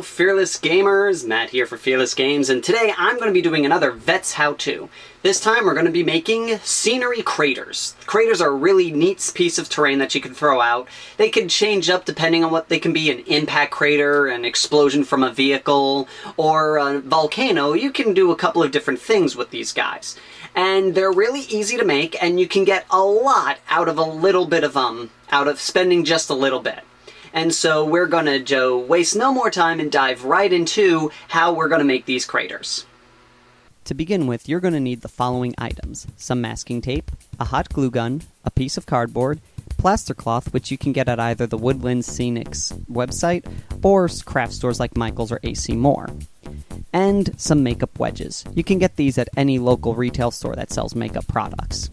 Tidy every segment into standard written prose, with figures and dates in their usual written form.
Hello Fearless Gamers, Matt here for Fearless Games, and today I'm going to be doing another Vets How-To. This time we're going to be making scenery craters. Craters are a really neat piece of terrain that you can throw out. They can change up depending on what they can be: an impact crater, an explosion from a vehicle, or a volcano. You can do a couple of different things with these guys. And they're really easy to make, and you can get a lot out of a little bit of, out of spending just a little bit. And so we're gonna waste no more time and dive right into how we're gonna make these craters. To begin with, you're going to need the following items: some masking tape, a hot glue gun, a piece of cardboard, plaster cloth, which you can get at either the Woodland Scenics website or craft stores like Michael's or AC Moore, and some makeup wedges. You can get these at any local retail store that sells makeup products.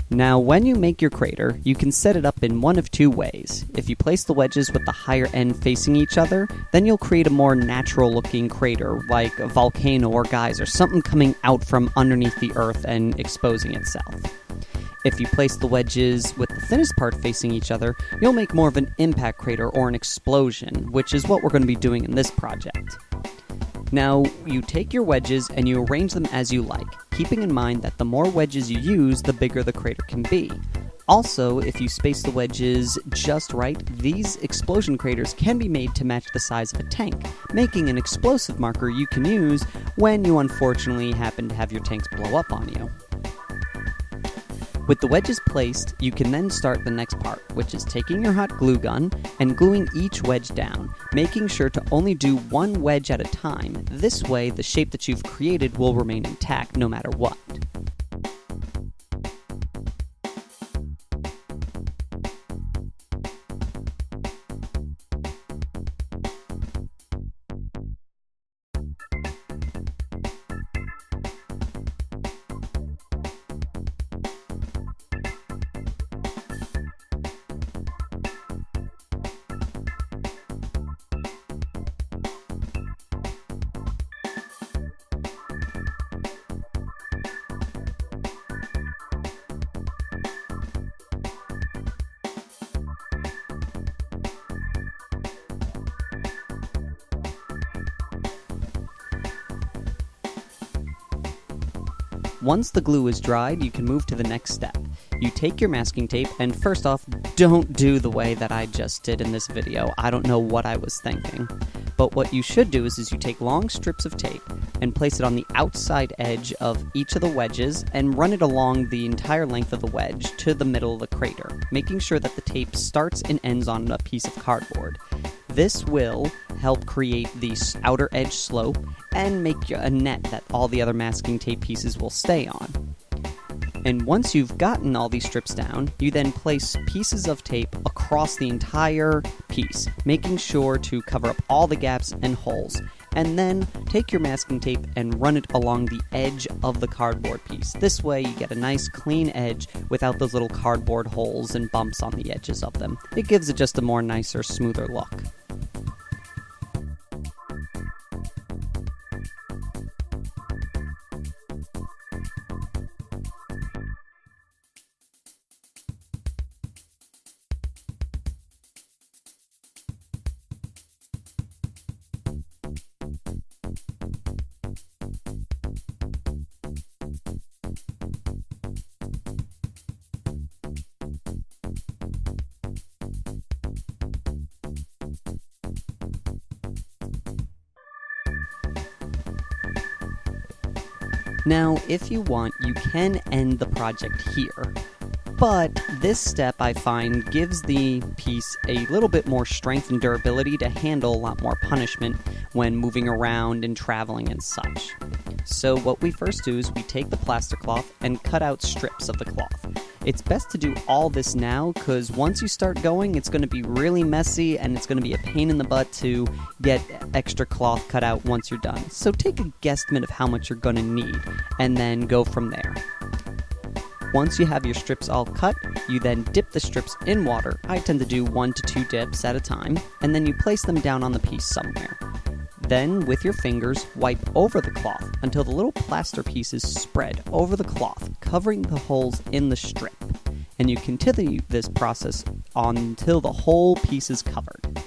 Now, when you make your crater, you can set it up in one of two ways. If you place the wedges with the higher end facing each other, then you'll create a more natural looking crater, like a volcano or geyser, something coming out from underneath the earth and exposing itself. If you place the wedges with the thinnest part facing each other, you'll make more of an impact crater or an explosion, which is what we're going to be doing in this project. Now, you take your wedges and you arrange them as you like, keeping in mind that the more wedges you use, the bigger the crater can be. Also, if you space the wedges just right, these explosion craters can be made to match the size of a tank, making an explosive marker you can use when you unfortunately happen to have your tanks blow up on you. With the wedges placed, you can then start the next part, which is taking your hot glue gun and gluing each wedge down, making sure to only do one wedge at a time. This way, the shape that you've created will remain intact no matter what. Once the glue is dried, you can move to the next step. You take your masking tape, and first off, don't do the way that I just did in this video. I don't know what I was thinking. But what you should do is you take long strips of tape and place it on the outside edge of each of the wedges and run it along the entire length of the wedge to the middle of the crater, making sure that the tape starts and ends on a piece of cardboard. This will help create the outer edge slope and make a net that all the other masking tape pieces will stay on. And once you've gotten all these strips down, you then place pieces of tape across the entire piece, making sure to cover up all the gaps and holes. And then take your masking tape and run it along the edge of the cardboard piece. This way you get a nice clean edge without those little cardboard holes and bumps on the edges of them. It gives it just a more nicer, smoother look. Now, if you want, you can end the project here, but this step I find gives the piece a little bit more strength and durability to handle a lot more punishment when moving around and traveling and such. So what we first do is we take the plaster cloth and cut out strips of the cloth. It's best to do all this now, because once you start going, it's going to be really messy and it's going to be a pain in the butt to get extra cloth cut out once you're done. So take a guesstimate of how much you're going to need and then go from there. Once you have your strips all cut, you then dip the strips in water. I tend to do 1 to 2 dips at a time, and then you place them down on the piece somewhere. Then, with your fingers, wipe over the cloth until the little plaster pieces spread over the cloth, covering the holes in the strip. And you continue this process until the whole piece is covered.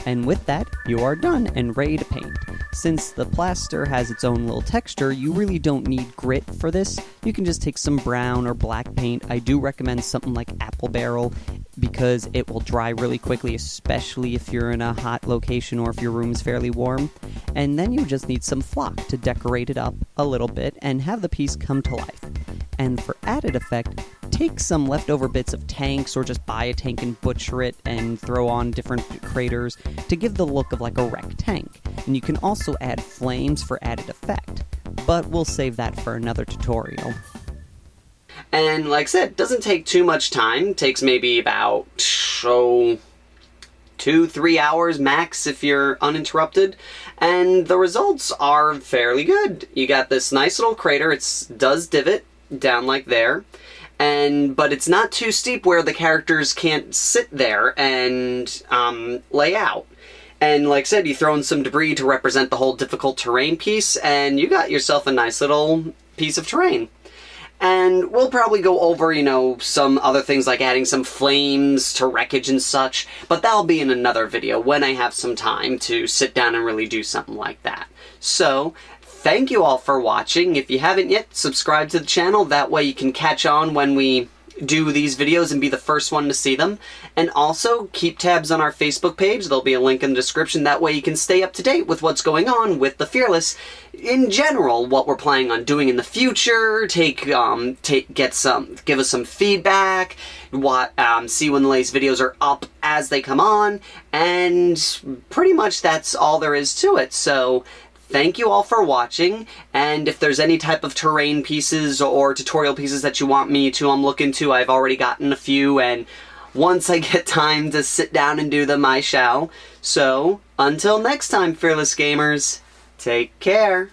And with that, you are done and ready to paint. Since the plaster has its own little texture, you really don't need grit for this. You can just take some brown or black paint. I do recommend something like apple barrel because it will dry really quickly, especially if you're in a hot location or if your room is fairly warm. And then you just need some flock to decorate it up a little bit and have the piece come to life. And for added effect, take some leftover bits of tanks or just buy a tank and butcher it and throw on different craters to give the look of like a wrecked tank. And you can also add flames for added effect, but we'll save that for another tutorial. And like I said, it doesn't take too much time. It takes maybe about 2-3 hours max if you're uninterrupted. And the results are fairly good. You got this nice little crater. It does divot down like there. But it's not too steep where the characters can't sit there and lay out. And like I said, you throw in some debris to represent the whole difficult terrain piece, and you got yourself a nice little piece of terrain. And we'll probably go over, some other things like adding some flames to wreckage and such, but that'll be in another video when I have some time to sit down and really do something like that. So, thank you all for watching. If you haven't yet, subscribe to the channel. That way you can catch on when we do these videos and be the first one to see them. And also, keep tabs on our Facebook page. There'll be a link in the description. That way you can stay up to date with what's going on with the Fearless. In general, what we're planning on doing in the future, give us some feedback, see when the latest videos are up as they come on, and pretty much that's all there is to it. So, thank you all for watching, and if there's any type of terrain pieces or tutorial pieces that you want me to look into, I've already gotten a few, and once I get time to sit down and do them, I shall. So, until next time, Fearless Gamers, take care.